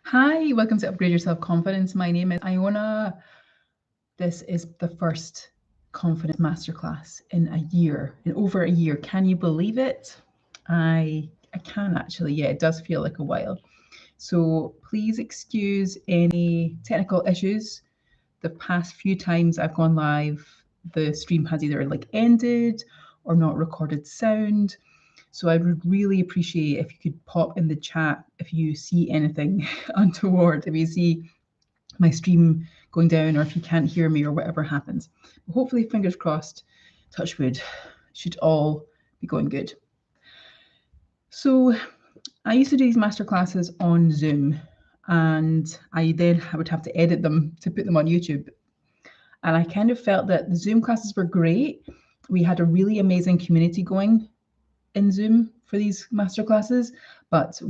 Hi, welcome to Upgrade Your Self-Confidence. My name is Iona. This is the first confidence masterclass in over a year. Can you believe it? I can actually, yeah, it does feel like a while. So please excuse any technical issues. The past few times I've gone live, the stream has either ended or not recorded sound. So I would really appreciate if you could pop in the chat if you see anything untoward, if you see my stream going down or if you can't hear me or whatever happens. But hopefully, fingers crossed, touch wood, should all be going good. So I used to do these masterclasses on Zoom, and I would have to edit them to put them on YouTube. And I kind of felt that the Zoom classes were great. We had a really amazing community going in Zoom for these masterclasses, but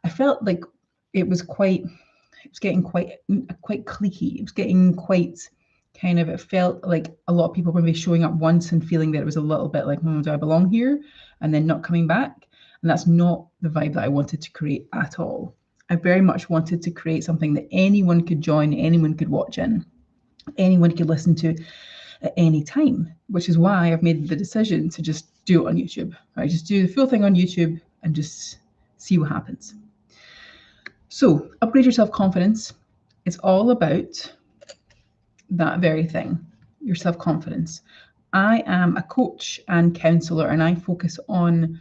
I felt like it was getting quite cliquey. It was getting quite it felt like a lot of people were maybe showing up once and feeling that it was a little bit like, do I belong here? And then not coming back. And that's not the vibe that I wanted to create at all. I very much wanted to create something that anyone could join, anyone could watch in, anyone could listen to at any time, which is why I've made the decision to just do it on YouTube. Right? Just do the full thing on YouTube and just see what happens. So, upgrade your self-confidence. It's all about that very thing, your self-confidence. I am a coach and counselor, and I focus on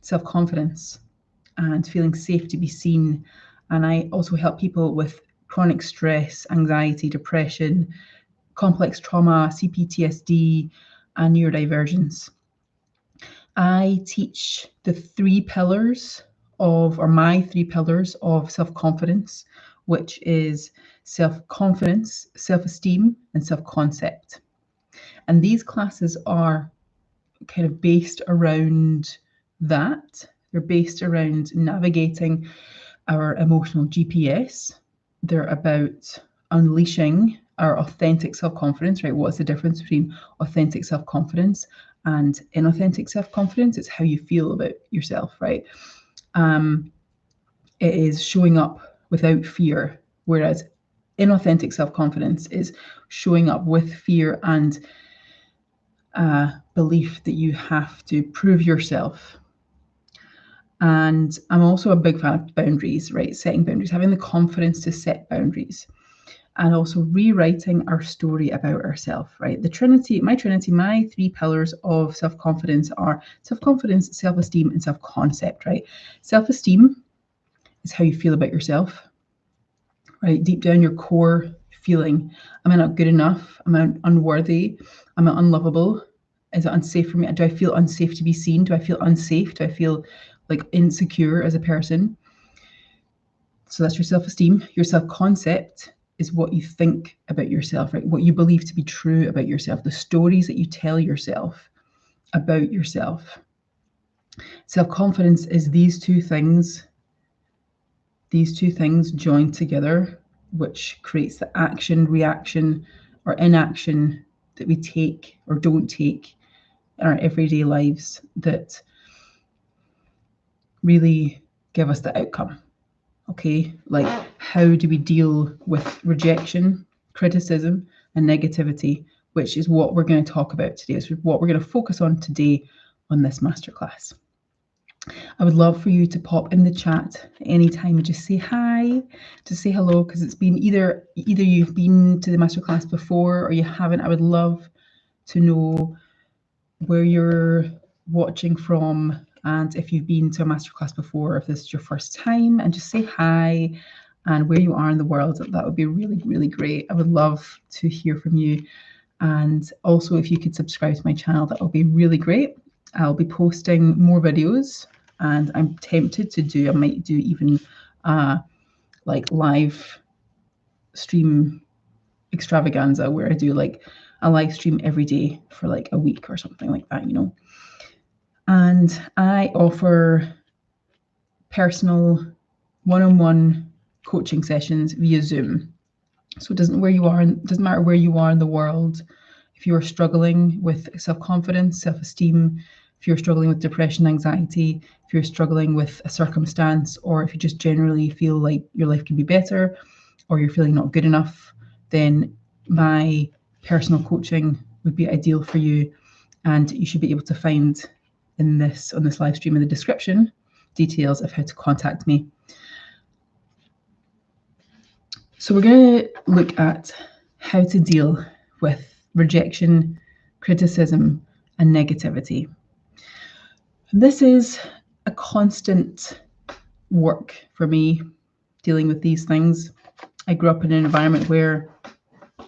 self-confidence and feeling safe to be seen. And I also help people with chronic stress, anxiety, depression, complex trauma, CPTSD, and neurodivergence. I teach my 3 pillars of self-confidence, which is self-confidence, self-esteem, and self-concept. And these classes are kind of based around that. They're based around navigating our emotional GPS. They're about unleashing our authentic self-confidence, right? What's the difference between authentic self-confidence and inauthentic self-confidence? It's how you feel about yourself, right? It is showing up without fear, whereas inauthentic self-confidence is showing up with fear and belief that you have to prove yourself. And I'm also a big fan of boundaries, right? Setting boundaries, having the confidence to set boundaries, and also rewriting our story about ourselves, right? My 3 pillars of self-confidence are self-confidence, self-esteem, and self-concept, right? Self-esteem is how you feel about yourself, right? Deep down, your core feeling, am I not good enough? Am I unworthy? Am I unlovable? Is it unsafe for me? Do I feel unsafe to be seen? Do I feel unsafe? Do I feel like insecure as a person? So that's your self-esteem. Your self-concept is what you think about yourself, right? What you believe to be true about yourself, the stories that you tell yourself about yourself. Self-confidence is these two things joined together, which creates the action, reaction, or inaction that we take or don't take in our everyday lives that really give us the outcome. Okay, like how do we deal with rejection, criticism, and negativity, which is what we're going to talk about today. It's what we're going to focus on today on this masterclass. I would love for you to pop in the chat anytime and just say hi, just say hello, because it's been either you've been to the masterclass before or you haven't. I would love to know where you're watching from, and if you've been to a masterclass before, if this is your first time, and just say hi and where you are in the world. That would be really, really great. I would love to hear from you. And also, if you could subscribe to my channel, that would be really great. I'll be posting more videos, and I'm tempted to I might do even like live stream extravaganza where I do like a live stream every day for like a week or something like that, you know. And I offer personal one-on-one coaching sessions via Zoom. So it doesn't matter where you are in the world. If you are struggling with self-confidence, self-esteem, if you're struggling with depression, anxiety, if you're struggling with a circumstance, or if you just generally feel like your life can be better, or you're feeling not good enough, then my personal coaching would be ideal for you. And you should be able to find on this live stream in the description details of how to contact me. So we're going to look at how to deal with rejection, criticism, and negativity. This is a constant work for me, dealing with these things. I grew up in an environment where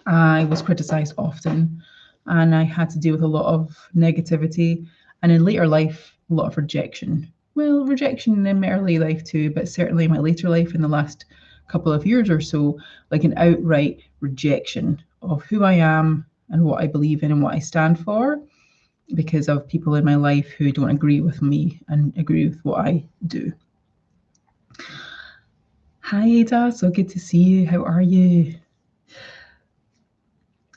I was criticized often, and I had to deal with a lot of negativity, and in later life, a lot of rejection. Well, rejection in my early life too, but certainly in my later life, in the last couple of years or so, like an outright rejection of who I am and what I believe in and what I stand for, because of people in my life who don't agree with me and agree with what I do. Hi Ada, so good to see you. How are you?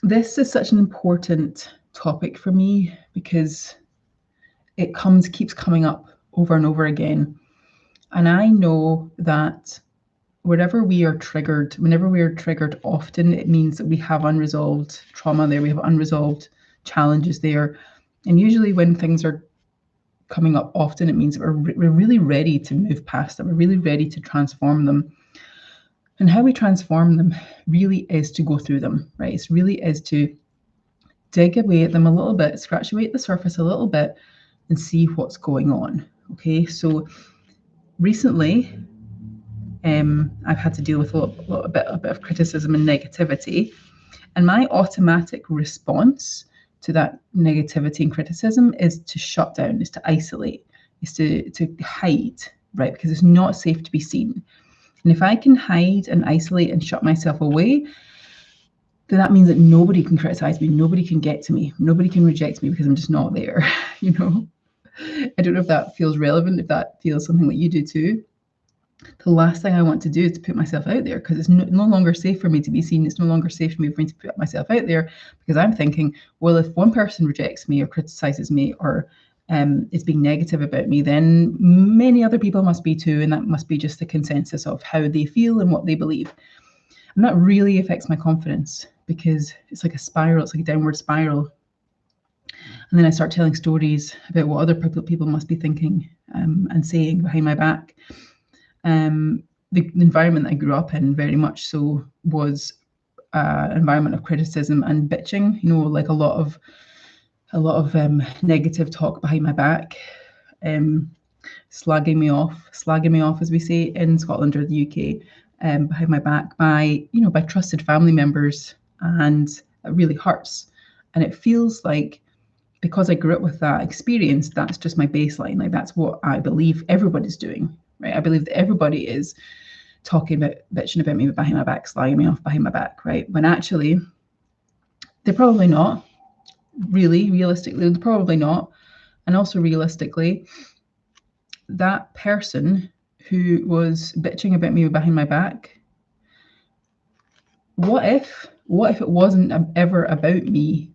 This is such an important topic for me because it keeps coming up over and over again. And I know that whenever we are triggered often, it means that we have unresolved trauma there, we have unresolved challenges there. And usually when things are coming up often, it means that we're really ready to move past them. We're really ready to transform them. And how we transform them really is to go through them, right? It really is to dig away at them a little bit, scratch away at the surface a little bit and see what's going on. Okay, so recently, I've had to deal with a bit of criticism and negativity. And my automatic response to that negativity and criticism is to shut down, is to isolate, is to hide, right? Because it's not safe to be seen. And if I can hide and isolate and shut myself away, then that means that nobody can criticize me, nobody can get to me, nobody can reject me because I'm just not there, you know? I don't know if that feels relevant, if that feels something that you do too. The last thing I want to do is to put myself out there, because it's no longer safe for me to be seen. It's no longer safe for me to put myself out there, because I'm thinking, well, if one person rejects me or criticizes me or is being negative about me, then many other people must be too, and that must be just the consensus of how they feel and what they believe. And that really affects my confidence, because it's like a spiral, it's like a downward spiral. And then I start telling stories about what other people must be thinking and saying behind my back. The environment that I grew up in very much so was an environment of criticism and bitching, you know, like a lot of negative talk behind my back, slagging me off, as we say in Scotland or the UK, behind my back by trusted family members, and it really hurts. And it feels like, because I grew up with that experience, that's just my baseline. Like, that's what I believe everybody's doing, right? I believe that everybody is talking about, bitching about me behind my back, slagging me off behind my back, right? When actually, they're probably not. Really, realistically, they're probably not. And also realistically, that person who was bitching about me behind my back, what if it wasn't ever about me?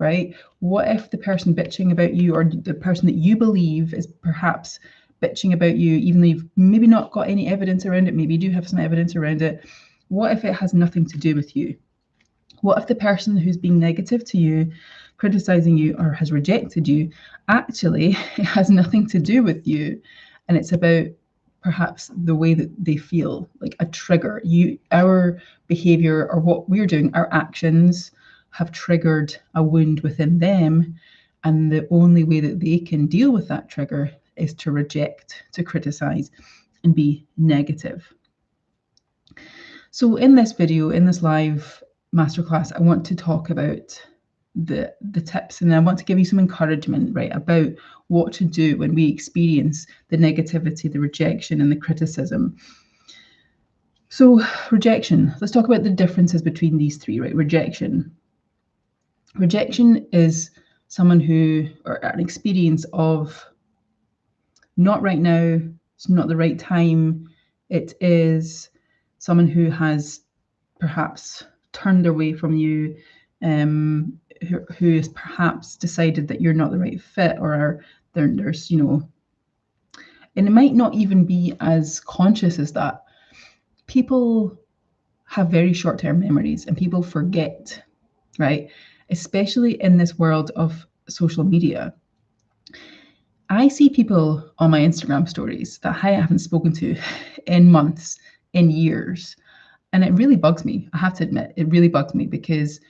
Right? What if the person bitching about you, or the person that you believe is perhaps bitching about you, even though you've maybe not got any evidence around it, maybe you do have some evidence around it, what if it has nothing to do with you? What if the person who's being negative to you, criticizing you, or has rejected you, actually it has nothing to do with you, and it's about perhaps the way that they feel, like a trigger. Our behavior, or what we're doing, our actions have triggered a wound within them, and the only way that they can deal with that trigger is to reject, to criticize, and be negative. So in this video, in this live masterclass, I want to talk about the tips, and I want to give you some encouragement, right, about what to do when we experience the negativity, the rejection, and the criticism. So rejection, let's talk about the differences between these three, right? Rejection is someone who, or an experience of not right now, it's not the right time. It is someone who has perhaps turned away from you, who has perhaps decided that you're not the right fit, or There's, you know, and it might not even be as conscious as that. People have very short-term memories and people forget, right? Especially in this world of social media. I see people on my Instagram stories that I haven't spoken to in months, in years. And it really bugs me. I have to admit, it really bugs me, because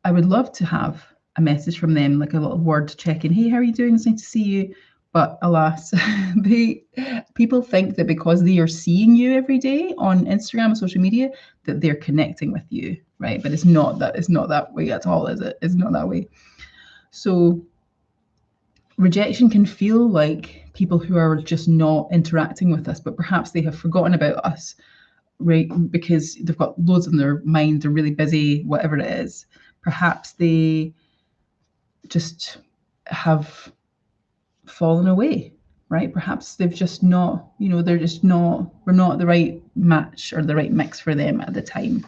I would love to have a message from them, like a little word check-in. Hey, how are you doing? It's nice to see you. But alas, people think that because they are seeing you every day on Instagram and social media, that they're connecting with you, right? But it's not that. It's not that way at all, is it? It's not that way. So rejection can feel like people who are just not interacting with us, but perhaps they have forgotten about us, right? Because they've got loads in their mind, they're really busy, whatever it is. Perhaps they just have fallen away, right? Perhaps they've just not, you know, they're just not, we're not the right match or the right mix for them at the time.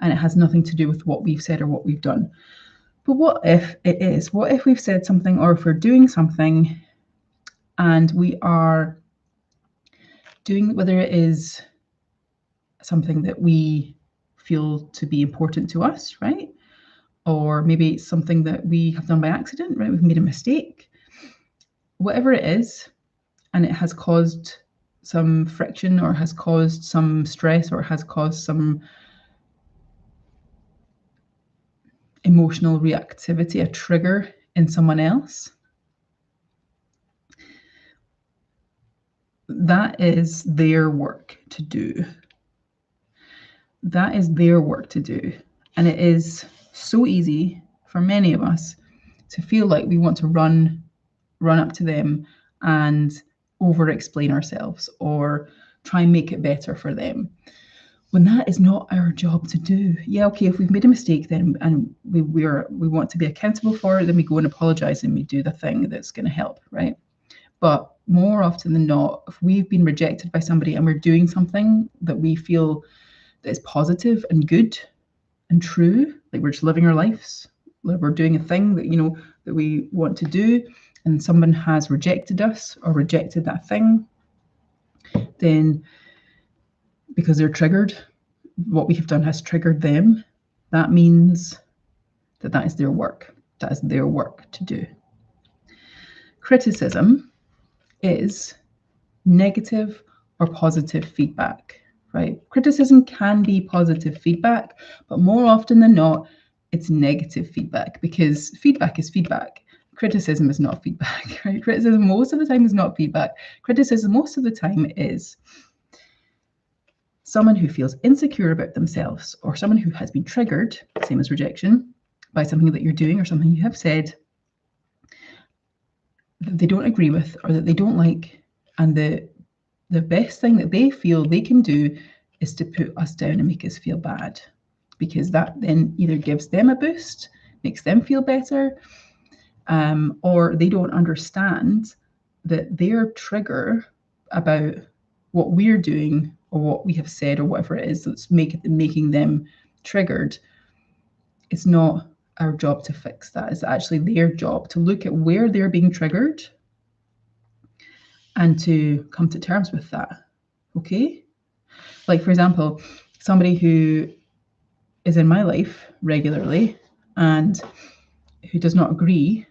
And it has nothing to do with what we've said or what we've done. But what if it is? What if we've said something, or if we're doing something and we are doing, whether it is something that we feel to be important to us, right? Or maybe it's something that we have done by accident, right? We've made a mistake. Whatever it is, and it has caused some friction, or has caused some stress, or has caused some emotional reactivity, a trigger in someone else, that is their work to do. That is their work to do. And it is so easy for many of us to feel like we want to run up to them and over-explain ourselves or try and make it better for them, when that is not our job to do. Yeah, okay, if we've made a mistake then and we want to be accountable for it, then we go and apologize and we do the thing that's going to help, right? But more often than not, if we've been rejected by somebody and we're doing something that we feel that is positive and good and true, like we're just living our lives, like we're doing a thing that, you know, that we want to do, and someone has rejected us or rejected that thing, then because they're triggered, what we have done has triggered them, that means that that is their work. That is their work to do. Criticism is negative or positive feedback, right? Criticism can be positive feedback, but more often than not, it's negative feedback, because feedback is feedback. Criticism is not feedback, right? Criticism most of the time is not feedback. Criticism most of the time is someone who feels insecure about themselves, or someone who has been triggered, same as rejection, by something that you're doing or something you have said that they don't agree with or that they don't like. And the best thing that they feel they can do is to put us down and make us feel bad, because that then either gives them a boost, makes them feel better, or they don't understand that their trigger about what we're doing or what we have said or whatever it is that's making them triggered. It's not our job to fix that. It's actually their job to look at where they're being triggered and to come to terms with that. Okay? Like, for example, somebody who is in my life regularly and who does not agree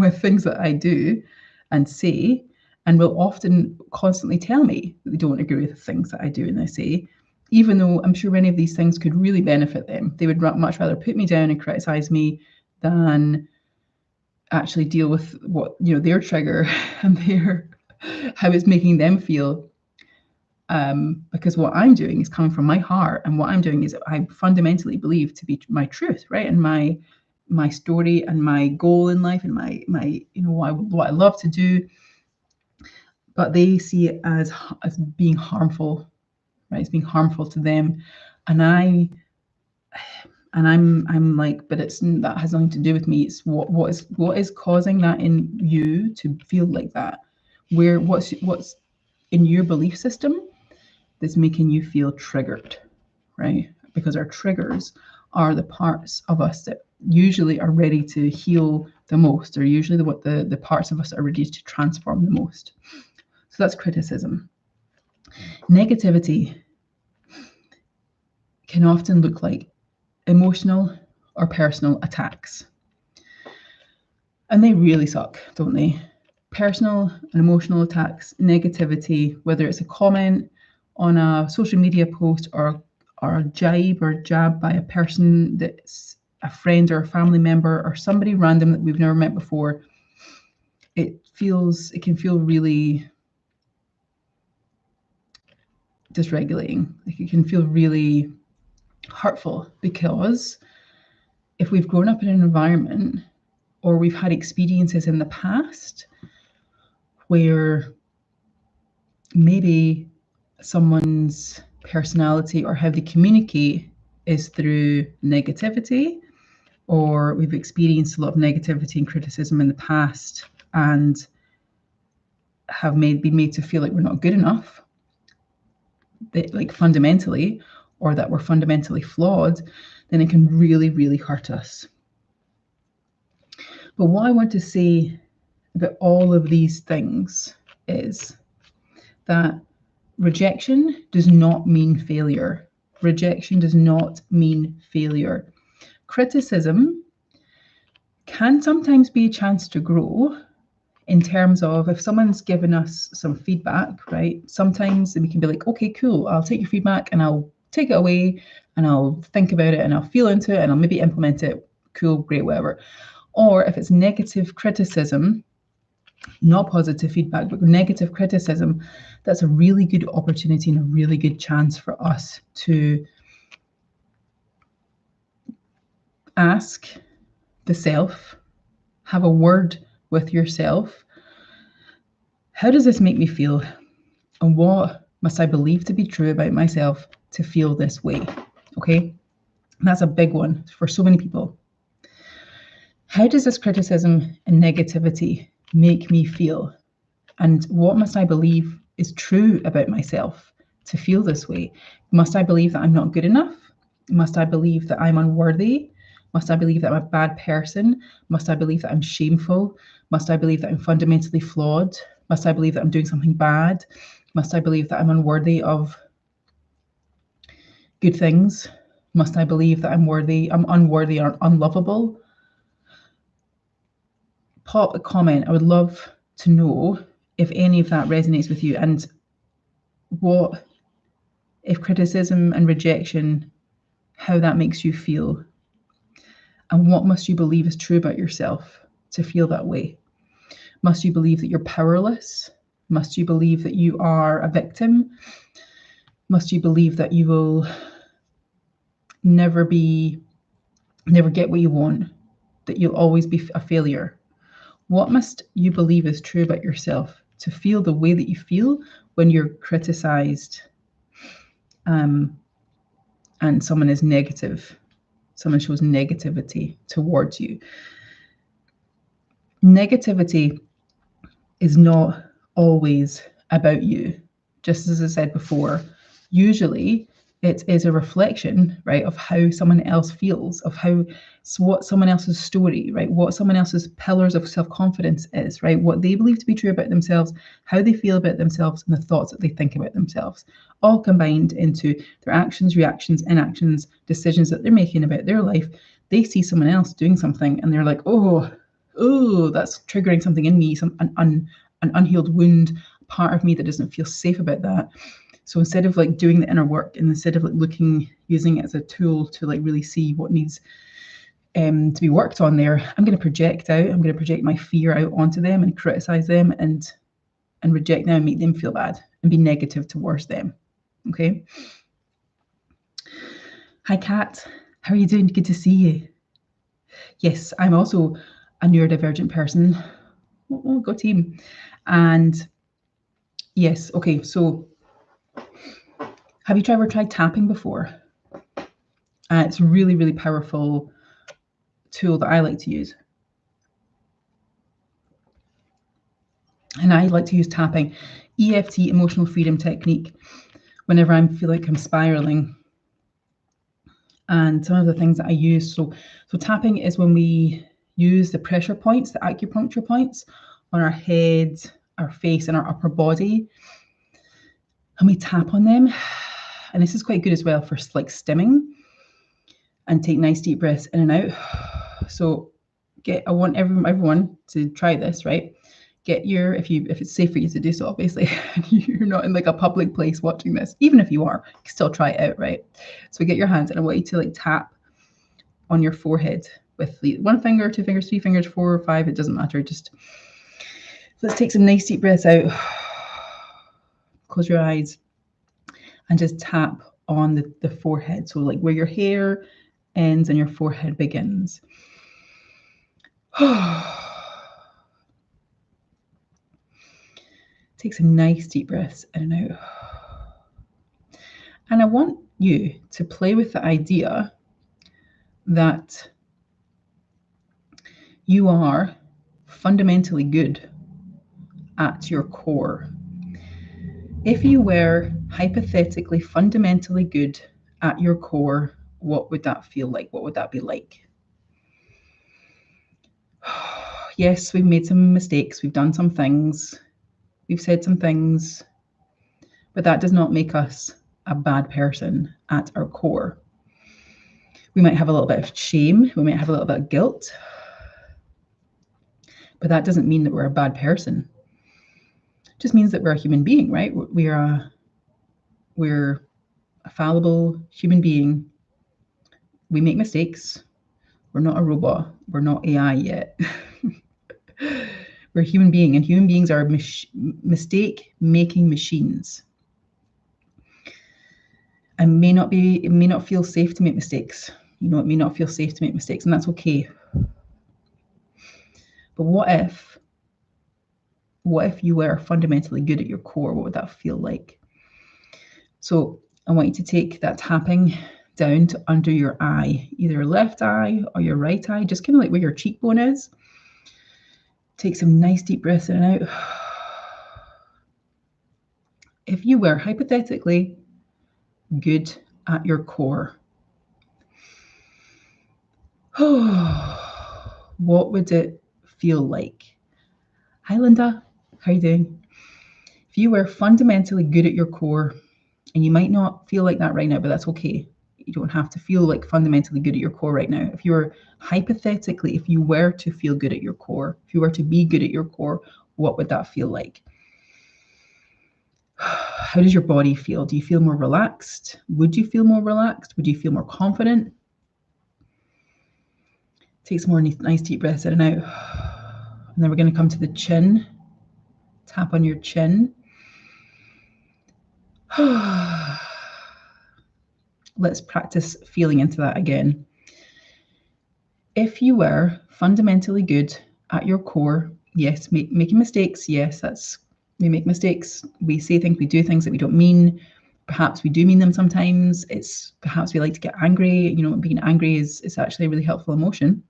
with things that I do and say, and will often constantly tell me that they don't agree with the things that I do and I say, even though I'm sure many of these things could really benefit them. They would much rather put me down and criticize me than actually deal with what, you know, their trigger and how it's making them feel. Because what I'm doing is coming from my heart, and what I'm doing is I fundamentally believe to be my truth, right? And my story and my goal in life and my you know, what I love to do. But they see it as being harmful, right? It's being harmful to them, and I'm like, but that has nothing to do with me. It's what is causing that in you to feel like that. What's in your belief system that's making you feel triggered, right? Because our triggers are the parts of us that usually are ready to heal the most, or usually the parts of us that are ready to transform the most. So that's criticism. Negativity can often look like emotional or personal attacks. And they really suck, don't they? Personal and emotional attacks, negativity, whether it's a comment on a social media post or a jibe or jab by a person that's a friend or a family member or somebody random that we've never met before, it can feel really dysregulating. Like, it can feel really hurtful, because if we've grown up in an environment or we've had experiences in the past where maybe someone's personality or how they communicate is through negativity, or we've experienced a lot of negativity and criticism in the past and have been made to feel like we're not good enough, that, like, fundamentally, or that we're fundamentally flawed, then it can really, really hurt us. But what I want to say about all of these things is that rejection does not mean failure. Rejection does not mean failure. Criticism can sometimes be a chance to grow, in terms of if someone's given us some feedback, right? Sometimes we can be like, okay, cool, I'll take your feedback and I'll take it away and I'll think about it and I'll feel into it and I'll maybe implement it. Cool, great, whatever. Or if it's negative criticism, not positive feedback, but negative criticism, that's a really good opportunity and a really good chance for us to ask the self, have a word with yourself. How does this make me feel? And what must I believe to be true about myself to feel this way? Okay, and that's a big one for so many people. How does this criticism and negativity make me feel? And what must I believe is true about myself to feel this way? Must I believe that I'm not good enough? Must I believe that I'm unworthy? Must I believe that I'm a bad person? Must I believe that I'm shameful? Must I believe that I'm fundamentally flawed? Must I believe that I'm doing something bad? Must I believe that I'm unworthy of good things? Must I believe that I'm unworthy or unlovable? Pop a comment. I would love to know if any of that resonates with you, and what, if criticism and rejection, how that makes you feel, and what must you believe is true about yourself to feel that way. Must you believe that you're powerless? Must you believe that you are a victim? Must you believe that you will never get what you want, that you'll always be a failure? What must you believe is true about yourself to feel the way that you feel when you're criticized and someone is negative, someone shows negativity towards you? Negativity is not always about you. Just as I said before, usually it is a reflection, right, of how someone else feels, of what someone else's story, right, what someone else's pillars of self-confidence is, right, what they believe to be true about themselves, how they feel about themselves, and the thoughts that they think about themselves, all combined into their actions, reactions, inactions, decisions that they're making about their life. They see someone else doing something and they're like, oh, that's triggering something in me, an unhealed wound, part of me that doesn't feel safe about that. So instead of like doing the inner work, and instead of like using it as a tool to like really see what needs to be worked on there, I'm going to project my fear out onto them and criticize them and reject them and make them feel bad and be negative towards them. Okay. Hi, Kat. How are you doing? Good to see you. Yes, I'm also a neurodivergent person. Oh, go team. And yes, okay, so have you ever tried tapping before? It's a really, really powerful tool that I like to use. And I like to use tapping, EFT, emotional freedom technique, whenever I feel like I'm spiraling. And some of the things that I use, so tapping is when we use the pressure points, the acupuncture points on our head, our face, and our upper body, and we tap on them. And this is quite good as well for like stimming. And take nice deep breaths in and out. So I want everyone to try this, right? Get your, if it's safe for you to do so, obviously, you're not in like a public place watching this. Even if you are, you can still try it out, right? So get your hands, and I want you to like tap on your forehead with one finger, two fingers, three fingers, 4 or 5, it doesn't matter. Just let's take some nice deep breaths out. Close your eyes and just tap on the forehead. So like where your hair ends and your forehead begins. Take some nice deep breaths in and out. And I want you to play with the idea that you are fundamentally good at your core. If you were hypothetically fundamentally good at your core, what would that feel like? What would that be like? Yes, we've made some mistakes. We've done some things. We've said some things. But that does not make us a bad person at our core. We might have a little bit of shame. We might have a little bit of guilt. But that doesn't mean that we're a bad person. It just means that we're a human being, right? We're a fallible human being. We make mistakes. We're not a robot. We're not AI yet. We're a human being, and human beings are mistake-making machines. And it may not feel safe to make mistakes. You know, it may not feel safe to make mistakes, and that's okay. But what if you were fundamentally good at your core? What would that feel like? So I want you to take that tapping down to under your eye, either your left eye or your right eye, just kind of like where your cheekbone is. Take some nice deep breaths in and out. If you were hypothetically good at your core, what would it feel like? Hi, Linda. How are you doing? If you were fundamentally good at your core, and you might not feel like that right now, but that's okay. You don't have to feel like fundamentally good at your core right now. If you were hypothetically, if you were to feel good at your core, if you were to be good at your core, what would that feel like? How does your body feel? Do you feel more relaxed? Would you feel more relaxed? Would you feel more confident? Take some more nice deep breaths in and out. And then we're going to come to the chin. Tap on your chin. Let's practice feeling into that again. If you were fundamentally good at your core, yes, making mistakes, yes, we make mistakes. We say things, we do things that we don't mean. Perhaps we do mean them sometimes. It's perhaps we like to get angry. You know, being angry is actually a really helpful emotion.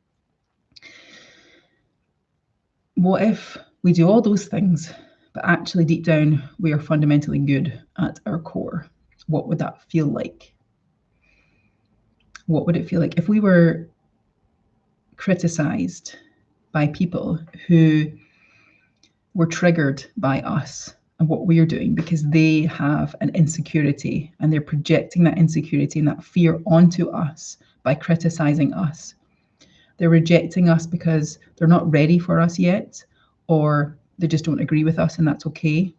What if we do all those things, but actually deep down, we are fundamentally good at our core? What would that feel like? What would it feel like if we were criticized by people who were triggered by us and what we're doing because they have an insecurity and they're projecting that insecurity and that fear onto us by criticizing us? They're rejecting us because they're not ready for us yet, or they just don't agree with us, and that's okay.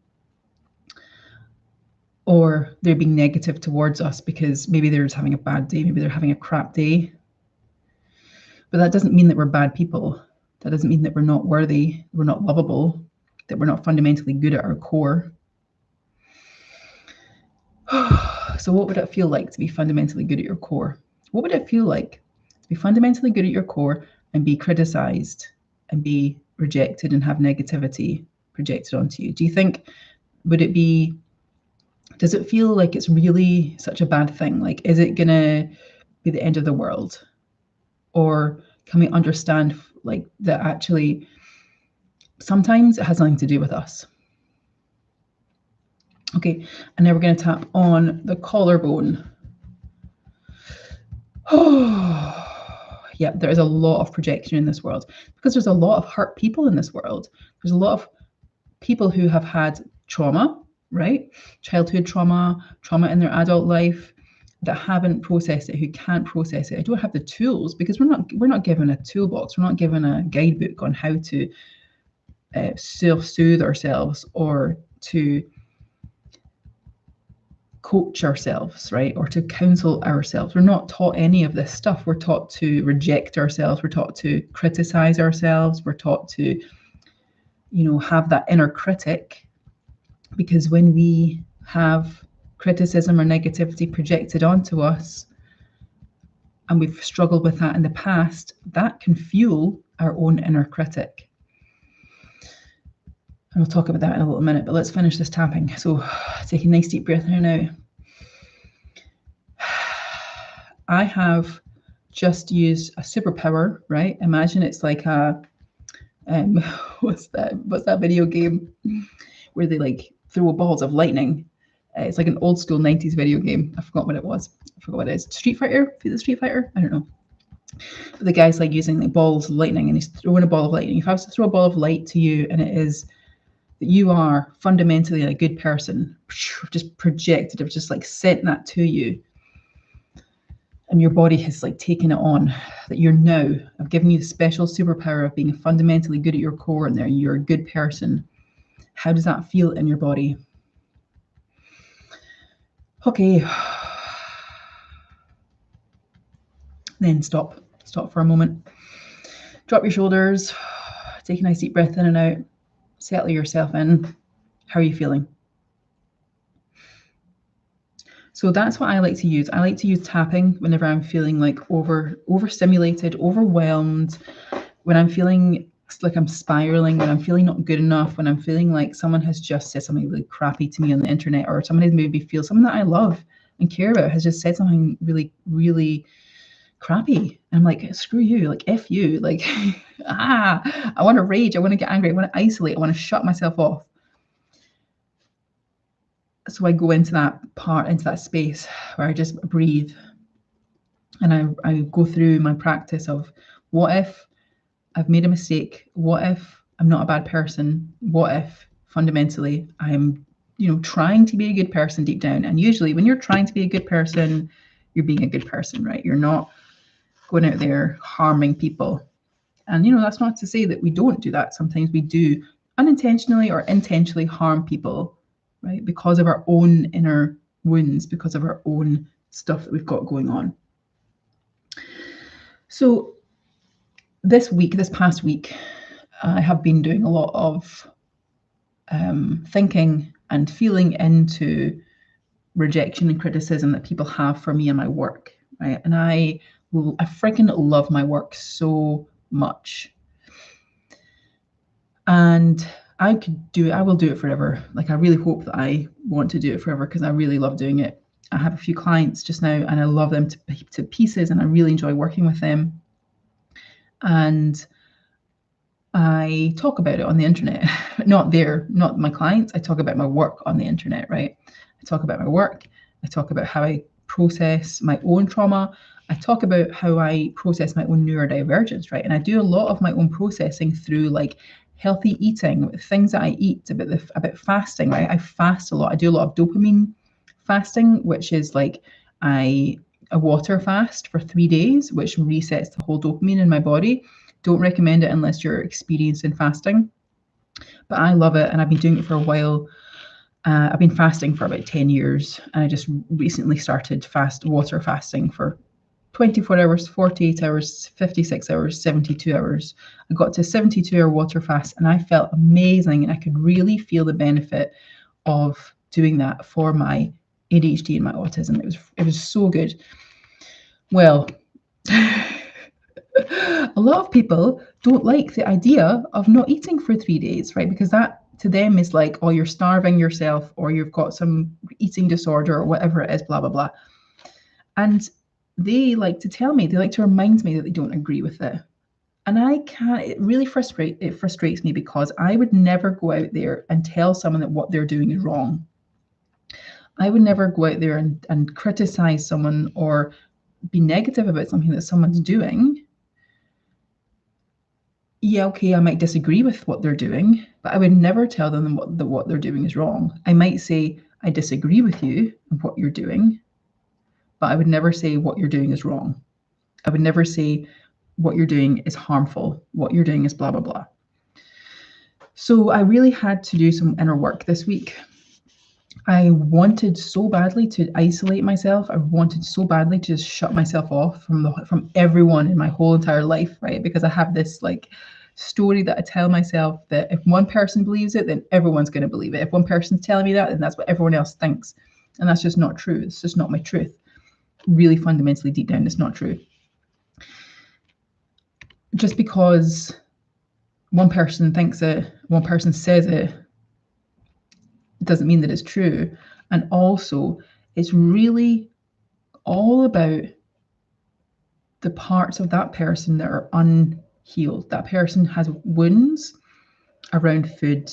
Or they're being negative towards us because maybe they're just having a bad day, maybe they're having a crap day. But that doesn't mean that we're bad people. That doesn't mean that we're not worthy, we're not lovable, that we're not fundamentally good at our core. So what would it feel like to be fundamentally good at your core? What would it feel like to be fundamentally good at your core and be criticized and be rejected and have negativity projected onto you? Do you think, does it feel like it's really such a bad thing? Like, is it gonna be the end of the world? Or can we understand like that actually sometimes it has nothing to do with us? Okay, and now we're going to tap on the collarbone. Oh, yeah, there is a lot of projection in this world because there's a lot of hurt people in this world. There's a lot of people who have had trauma, right? Childhood trauma, trauma in their adult life that haven't processed it, who can't process it. I don't have the tools because we're not given a toolbox. We're not given a guidebook on how to self-soothe ourselves or to coach ourselves, right? Or to counsel ourselves. We're not taught any of this stuff. We're taught to reject ourselves. We're taught to criticize ourselves. We're taught to, have that inner critic, because when we have criticism or negativity projected onto us and we've struggled with that in the past, that can fuel our own inner critic. And we'll talk about that in a little minute, but let's finish this tapping. So take a nice deep breath in and out. I have just used a superpower, right? Imagine it's like a, what's that video game where they like throw balls of lightning? It's like an old school 90s video game. I forgot what it was. I forgot what it is. Street Fighter? Is it Street Fighter? I don't know. But the guy's like using like balls of lightning and he's throwing a ball of lightning. If I was to throw a ball of light to you and it is that you are fundamentally a good person, just projected, I've just like sent that to you. And your body has like taken it on, that I've given you the special superpower of being fundamentally good at your core and you're a good person. How does that feel in your body? Okay. Then stop for a moment. Drop your shoulders, take a nice deep breath in and out, settle yourself in. How are you feeling? So that's what I like to use. I like to use tapping whenever I'm feeling like overstimulated, overwhelmed, when I'm feeling like I'm spiraling, when I'm feeling not good enough, when I'm feeling like someone has just said something really crappy to me on the internet, or someone has made me feel someone that I love and care about has just said something really, really crappy. And I'm like, screw you, like F you, like, I want to rage, I want to get angry, I want to isolate, I want to shut myself off. So I go into that space where I just breathe and I go through my practice of, what if I've made a mistake? What if I'm not a bad person? What if fundamentally I'm, trying to be a good person deep down? And usually when you're trying to be a good person, you're being a good person, right? You're not going out there harming people. And, that's not to say that we don't do that. Sometimes we do unintentionally or intentionally harm people, right? Because of our own inner wounds, because of our own stuff that we've got going on. So this past week, I have been doing a lot of thinking and feeling into rejection and criticism that people have for me and my work, right? And I freaking love my work so much. And I will do it forever. Like, I really hope that I want to do it forever because I really love doing it. I have a few clients just now and I love them to pieces and I really enjoy working with them. And I talk about it on the internet, not my clients. I talk about my work on the internet, right? I talk about my work. I talk about how I process my own trauma. I talk about how I process my own neurodivergence, right? And I do a lot of my own processing through like healthy eating, things that I eat, about fasting, right? I fast a lot. I do a lot of dopamine fasting, which is like a water fast for 3 days, which resets the whole dopamine in my body. Don't recommend it unless you're experienced in fasting. But I love it and I've been doing it for a while. I've been fasting for about 10 years and I just recently started water fasting for 24 hours, 48 hours, 56 hours, 72 hours. I got to 72-hour water fast and I felt amazing and I could really feel the benefit of doing that for my ADHD and my autism. It was so good. Well, a lot of people don't like the idea of not eating for 3 days, right? Because that to them is like, oh, you're starving yourself or you've got some eating disorder or whatever it is, blah, blah, blah. And they like to tell me, they like to remind me that they don't agree with it. And it really frustrates me because I would never go out there and tell someone that what they're doing is wrong. I would never go out there and criticize someone or be negative about something that someone's doing, yeah, okay, I might disagree with what they're doing, but I would never tell them what they're doing is wrong. I might say, I disagree with you and what you're doing, but I would never say what you're doing is wrong. I would never say what you're doing is harmful, what you're doing is blah, blah, blah. So I really had to do some inner work this week. I wanted so badly to isolate myself. I wanted so badly to just shut myself off from everyone in my whole entire life, right? Because I have this like story that I tell myself that if one person believes it, then everyone's going to believe it. If one person's telling me that, then that's what everyone else thinks. And that's just not true. It's just not my truth. Really fundamentally deep down, it's not true. Just because one person thinks it, one person says it, doesn't mean that it's true. And also, it's really all about the parts of that person that are unhealed. That person has wounds around food,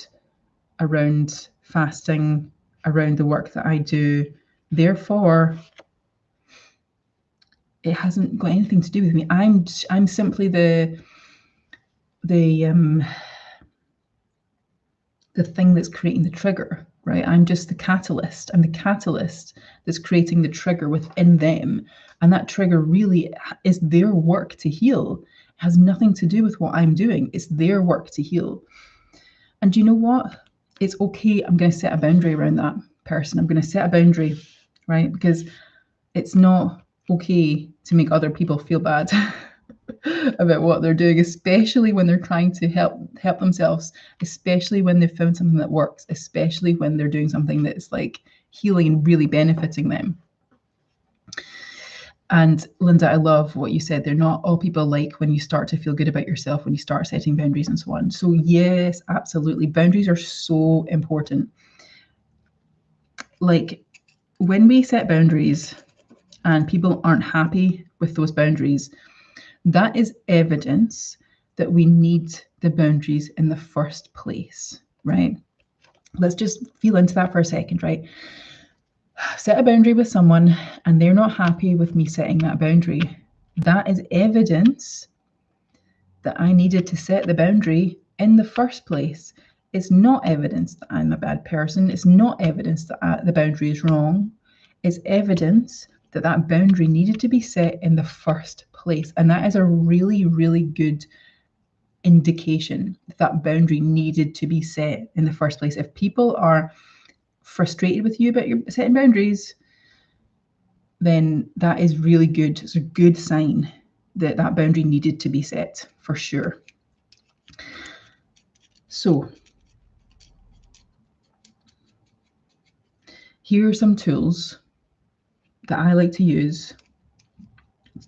around fasting, around the work that I do. Therefore, it hasn't got anything to do with me. I'm simply the thing that's creating the trigger, right? I'm just the catalyst. I'm the catalyst that's creating the trigger within them. And that trigger really is their work to heal. It has nothing to do with what I'm doing. It's their work to heal. And do you know what? It's okay. I'm going to set a boundary around that person. I'm going to set a boundary, right? Because it's not okay to make other people feel bad about what they're doing, especially when they're trying to help themselves, especially when they've found something that works, especially when they're doing something that's like healing and really benefiting them. And Linda, I love what you said. They're not all people like when you start to feel good about yourself, when you start setting boundaries and so on. So yes, absolutely. Boundaries are so important. Like when we set boundaries and people aren't happy with those boundaries, that is evidence that we need the boundaries in the first place, right? Let's just feel into that for a second, right? Set a boundary with someone and they're not happy with me setting that boundary. That is evidence that I needed to set the boundary in the first place. It's not evidence that I'm a bad person. It's not evidence that the boundary is wrong. It's evidence that that boundary needed to be set in the first place. And that is a really, really good indication that that boundary needed to be set in the first place. If people are frustrated with you about your setting boundaries, then that is really good. It's a good sign that that boundary needed to be set for sure. So here are some tools that I like to use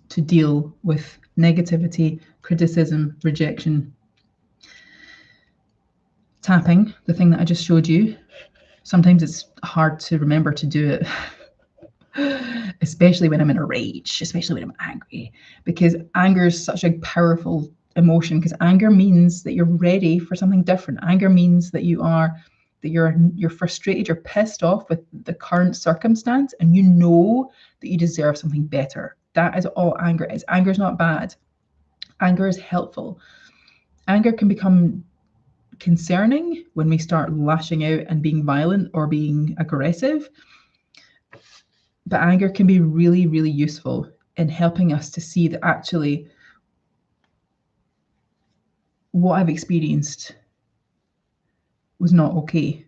to deal with negativity, criticism, rejection. Tapping, the thing that I just showed you. Sometimes it's hard to remember to do it, especially when I'm in a rage, especially when I'm angry, because anger is such a powerful emotion, because anger means that you're ready for something different. Anger means that you're frustrated, you're pissed off with the current circumstance, and you know that you deserve something better. That is all anger is. Anger is not bad. Anger is helpful. Anger can become concerning when we start lashing out and being violent or being aggressive. But anger can be really, really useful in helping us to see that actually what I've experienced was not okay.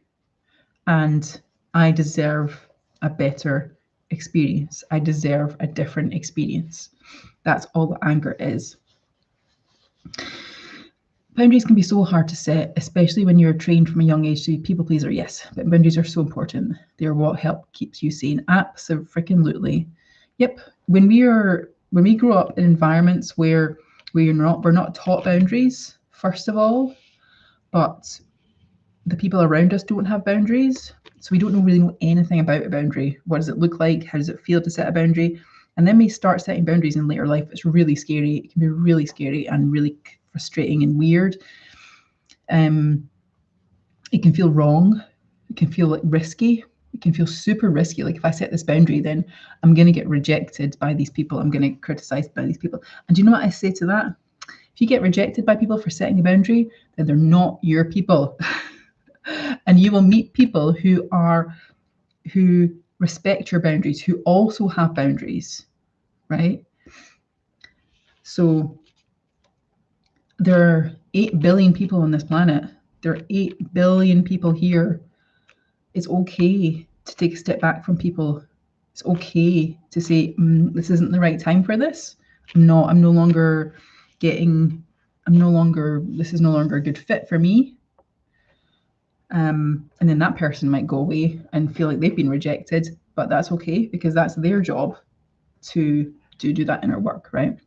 And I deserve a better experience. I deserve a different experience. That's all that anger is. Boundaries can be so hard to set, especially when you're trained from a young age to be people pleaser. Yes, but boundaries are so important. They're what keeps you sane. Absolutely. Yep. When we grow up in environments where we're not taught boundaries, first of all, but the people around us don't have boundaries, so we don't really know anything about a boundary. What does it look like? How does it feel to set a boundary? And then we start setting boundaries in later life. It's really scary. It can be really scary and really frustrating and weird. It can feel wrong. It can feel like risky. It can feel super risky. Like if I set this boundary, then I'm going to get rejected by these people. I'm going to criticized by these people. And do you know what I say to that? If you get rejected by people for setting a boundary, then they're not your people. And you will meet people who respect your boundaries, who also have boundaries, right? So there are 8 billion people on this planet. There are 8 billion people here. It's okay to take a step back from people. It's okay to say, this isn't the right time for this. This is no longer a good fit for me. And then that person might go away and feel like they've been rejected, but that's okay because that's their job to do that inner work, right?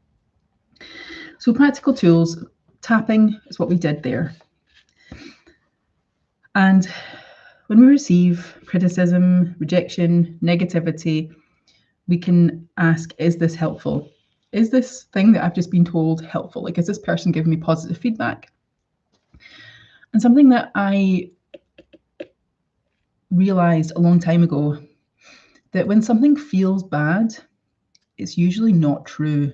So practical tools, tapping is what we did there. And when we receive criticism, rejection, negativity, we can ask, is this helpful? Is this thing that I've just been told helpful? Like, is this person giving me positive feedback? And something that I realized a long time ago, that when something feels bad, it's usually not true.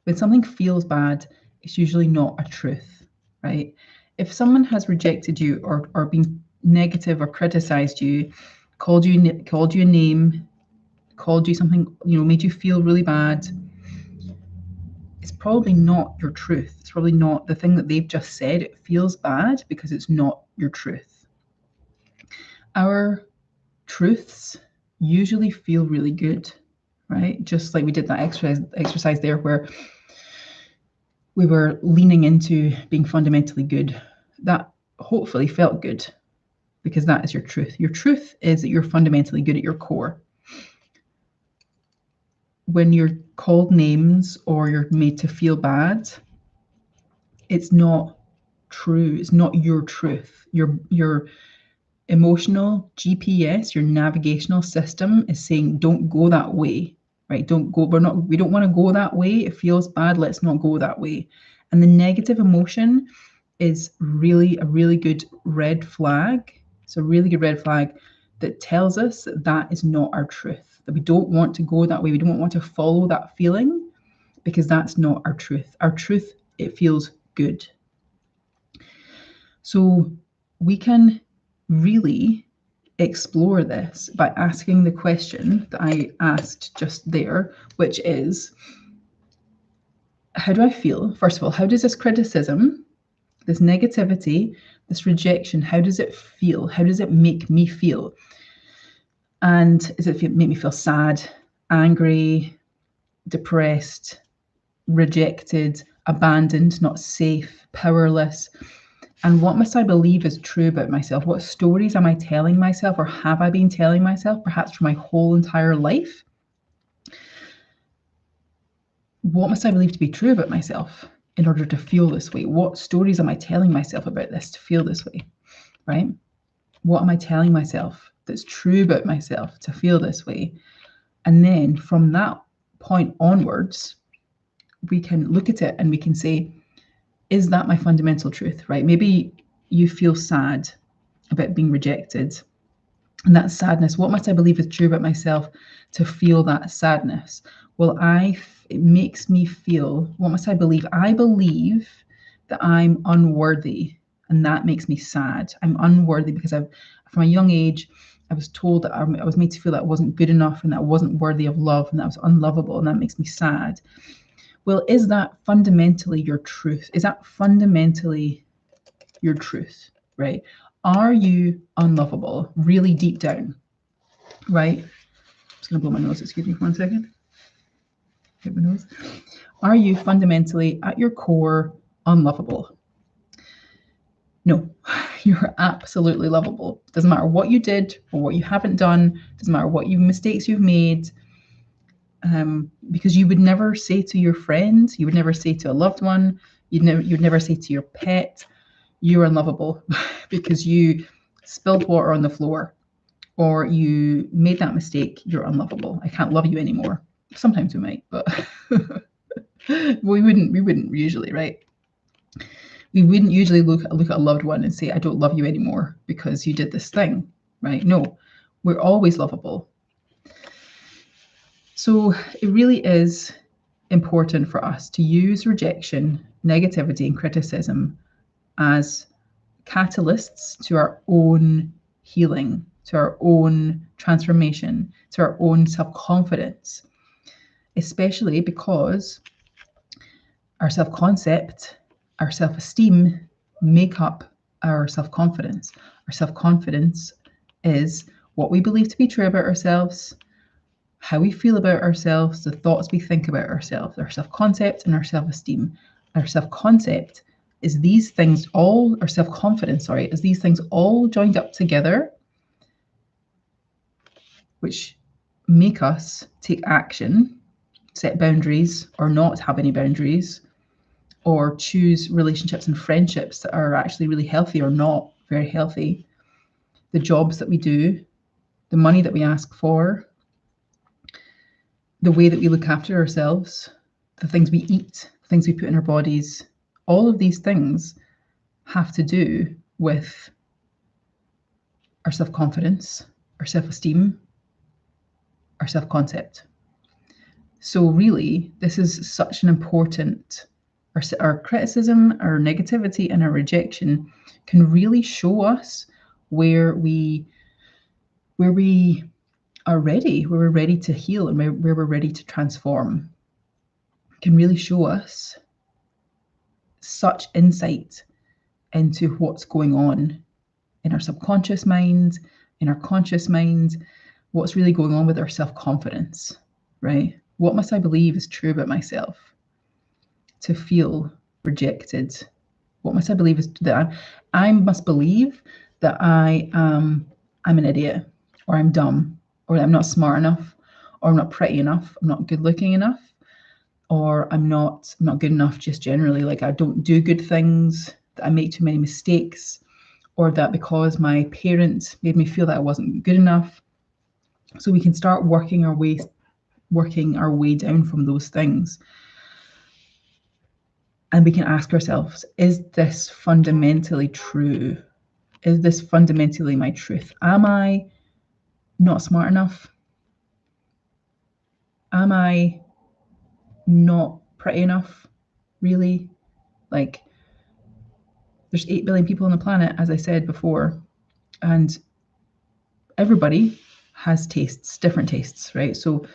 When something feels bad, it's usually not a truth, right? If someone has rejected you or been negative or criticized you, called you a name, called you something, made you feel really bad, it's probably not your truth. It's probably not the thing that they've just said. It feels bad because it's not your truth. Our truths usually feel really good, right? Just like we did that exercise there where we were leaning into being fundamentally good. That hopefully felt good because that is your truth. Your truth is that you're fundamentally good at your core. When you're called names or you're made to feel bad, it's not true. It's not your truth. Your emotional GPS, your navigational system is saying, don't go that way, right? Don't go. We don't want to go that way. It feels bad. Let's not go that way. And the negative emotion is really a really good red flag. It's a really good red flag that tells us that that is not our truth, that we don't want to go that way. We don't want to follow that feeling because that's not our truth. Our truth, it feels good. So we can really explore this by asking the question that I asked just there, which is, how do I feel? First of all, how does this criticism, this negativity, this rejection, how does it feel? How does it make me feel? And does it make me feel sad, angry, depressed, rejected, abandoned, not safe, powerless? And what must I believe is true about myself? What stories am I telling myself, or have I been telling myself, perhaps for my whole entire life? What must I believe to be true about myself in order to feel this way? What stories am I telling myself about this to feel this way, right? What am I telling myself that's true about myself to feel this way? And then from that point onwards, we can look at it and we can say, is that my fundamental truth, right? Maybe you feel sad about being rejected. And that sadness, what must I believe is true about myself to feel that sadness? Well, it makes me feel, what must I believe? I believe that I'm unworthy, and that makes me sad. I'm unworthy because from a young age, I was told that I was made to feel that I wasn't good enough and that I wasn't worthy of love and that I was unlovable, and that makes me sad. Well, is that fundamentally your truth? Is that fundamentally your truth, right? Are you unlovable really deep down, right? I'm just going to blow my nose. Excuse me for 1 second. Hit my nose. Are you fundamentally at your core unlovable? No, you're absolutely lovable. Doesn't matter what you did or what you haven't done. Doesn't matter what mistakes you've made. Because you would never say to your friends, you would never say to a loved one, you'd never say to your pet, you're unlovable because you spilled water on the floor or you made that mistake. You're unlovable. I can't love you anymore. Sometimes we might, but we wouldn't usually, right? We wouldn't usually look at a loved one and say, I don't love you anymore because you did this thing, right? No, We're always lovable. So it really is important for us to use rejection, negativity, and criticism as catalysts to our own healing, to our own transformation, to our own self-confidence, especially because our self-concept, our self-esteem make up our self-confidence. Our self-confidence is what we believe to be true about ourselves, how we feel about ourselves, the thoughts we think about ourselves, our self-concept and our self-esteem. Our self-concept is these things all, or self-confidence, sorry, is these things all joined up together, which make us take action, set boundaries or not have any boundaries, or choose relationships and friendships that are actually really healthy or not very healthy, the jobs that we do, the money that we ask for, the way that we look after ourselves, the things we eat, the things we put in our bodies, all of these things have to do with our self-confidence, our self-esteem, our self-concept. So really, this is such an important, our criticism, our negativity, and our rejection can really show us where we are ready, where we're ready to heal and where we're ready to transform. It can really show us such insight into what's going on in our subconscious mind, in our conscious mind, what's really going on with our self-confidence, right? What must I believe is true about myself to feel rejected? What must I believe is that I must believe that I'm an idiot, or I'm dumb, or I'm not smart enough, or I'm not pretty enough, I'm not good looking enough, or I'm not good enough just generally, like I don't do good things, that I make too many mistakes, or that because my parents made me feel that I wasn't good enough. So we can start working our way down from those things. And we can ask ourselves, is this fundamentally true? Is this fundamentally my truth? Am I not smart enough? Am I not pretty enough? Really? Like, there's 8 billion people on the planet, as I said before, and everybody has tastes, different tastes, right? So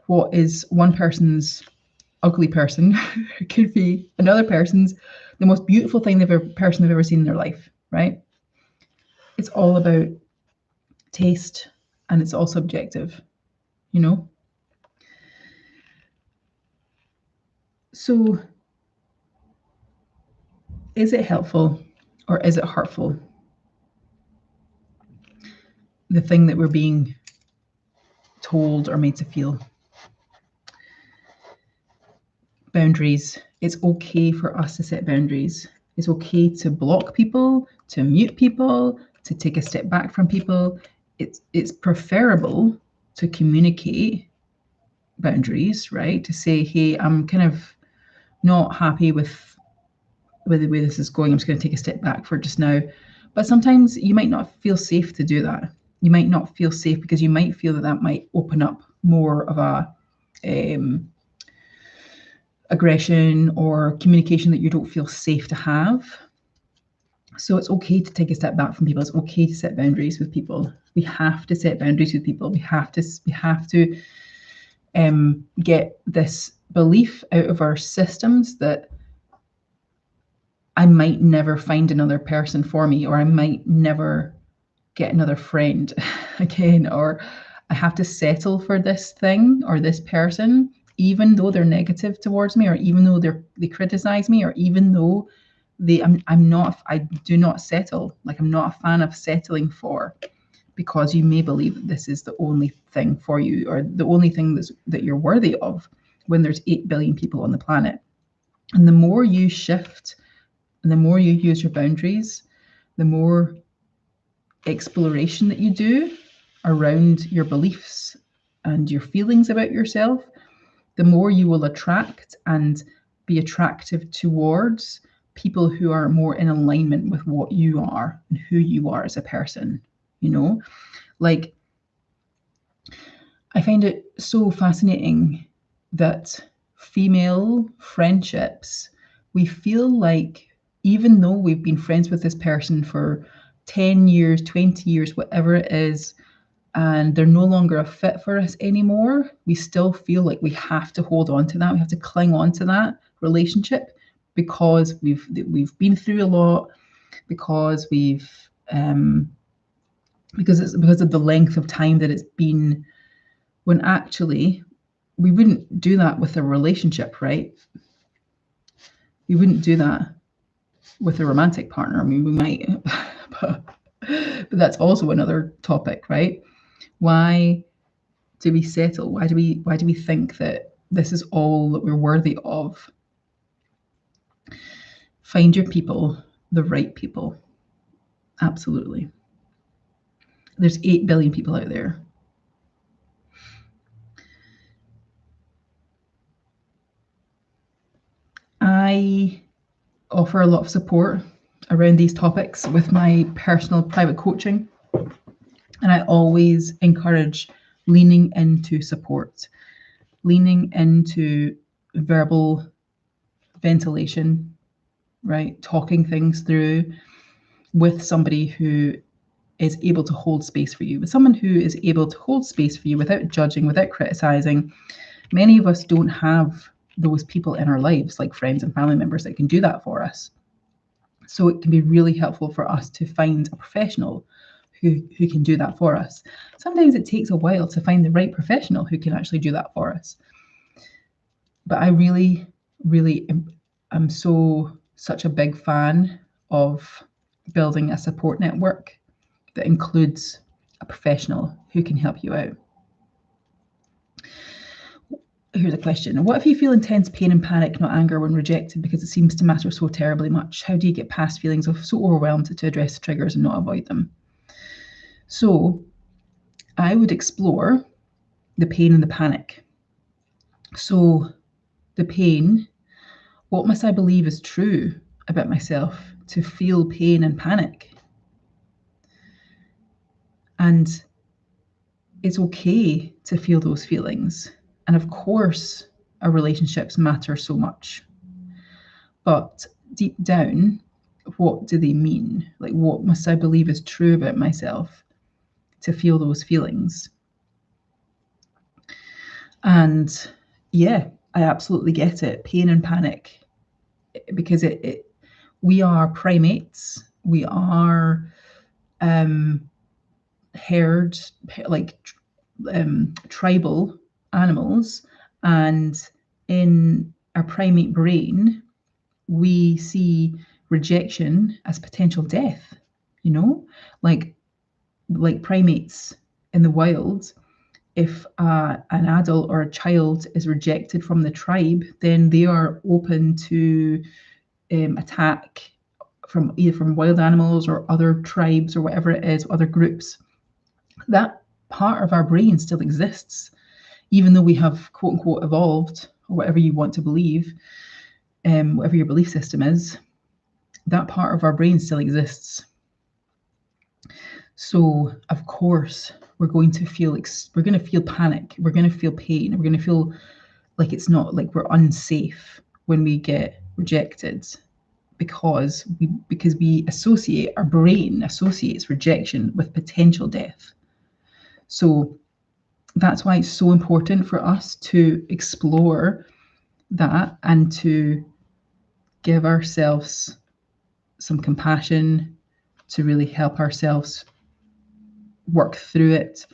what is one person's ugly person could be another person's the most beautiful thing they've ever seen in their life, right? It's all about taste, and it's all subjective, you know? So is it helpful or is it hurtful? The thing that we're being told or made to feel. Boundaries. It's okay for us to set boundaries. It's okay to block people, to mute people, to take a step back from people. It's preferable to communicate boundaries, right? To say, hey, I'm kind of not happy with the way this is going. I'm just going to take a step back for just now. But sometimes you might not feel safe to do that. You might not feel safe because you might feel that might open up more of a aggression or communication that you don't feel safe to have. So it's okay to take a step back from people. It's okay to set boundaries with people. We have to set boundaries with people. We have to get this belief out of our systems that I might never find another person for me, or I might never get another friend again, or I have to settle for this thing or this person, even though they're negative towards me, or even though they criticize me, or even though I do not settle. Like, I'm not a fan of settling for, because you may believe that this is the only thing for you, or the only thing that you're worthy of, when there's 8 billion people on the planet. And the more you shift and the more you use your boundaries, the more exploration that you do around your beliefs and your feelings about yourself, the more you will attract and be attractive towards people who are more in alignment with what you are and who you are as a person, you know? Like, I find it so fascinating that female friendships, we feel like even though we've been friends with this person for 10 years, 20 years, whatever it is, and they're no longer a fit for us anymore, we still feel like we have to hold on to that. We have to cling on to that relationship because we've been through a lot, because because of the length of time that it's been, when actually we wouldn't do that with a relationship, right? We wouldn't do that with a romantic partner. I mean, we might, but that's also another topic, right? Why do we settle? Why do we think that this is all that we're worthy of? Find your people, the right people. Absolutely. There's 8 billion people out there. I offer a lot of support around these topics with my personal private coaching. And I always encourage leaning into support, leaning into verbal ventilation, right? Talking things through with somebody who is able to hold space for you, with someone who is able to hold space for you without judging, without criticizing. Many of us don't have those people in our lives, like friends and family members, that can do that for us. So it can be really helpful for us to find a professional who can do that for us. Sometimes it takes a while to find the right professional who can actually do that for us. But I really, really am such a big fan of building a support network that includes a professional who can help you out. Here's a question. What if you feel intense pain and panic, not anger, when rejected because it seems to matter so terribly much? How do you get past feelings of so overwhelmed to address the triggers and not avoid them? So I would explore the pain and the panic. So the pain, what must I believe is true about myself to feel pain and panic? And it's okay to feel those feelings. And of course, our relationships matter so much. But deep down, what do they mean? Like, what must I believe is true about myself to feel those feelings? And yeah, I absolutely get it. Pain and panic, because we are primates. We are herd, like tribal animals, and in our primate brain, we see rejection as potential death. You know, like primates in the wild, if an adult or a child is rejected from the tribe, then they are open to attack from either from wild animals or other tribes or whatever it is, other groups. That part of our brain still exists, even though we have quote unquote evolved, or whatever you want to believe, whatever your belief system is. That part of our brain still exists. So of course we're going to feel panic, we're going to feel pain, we're going to feel like it's not, like we're unsafe when we get rejected, because we associate, our brain associates rejection with potential death. So that's why it's so important for us to explore that and to give ourselves some compassion, to really help ourselves work through it.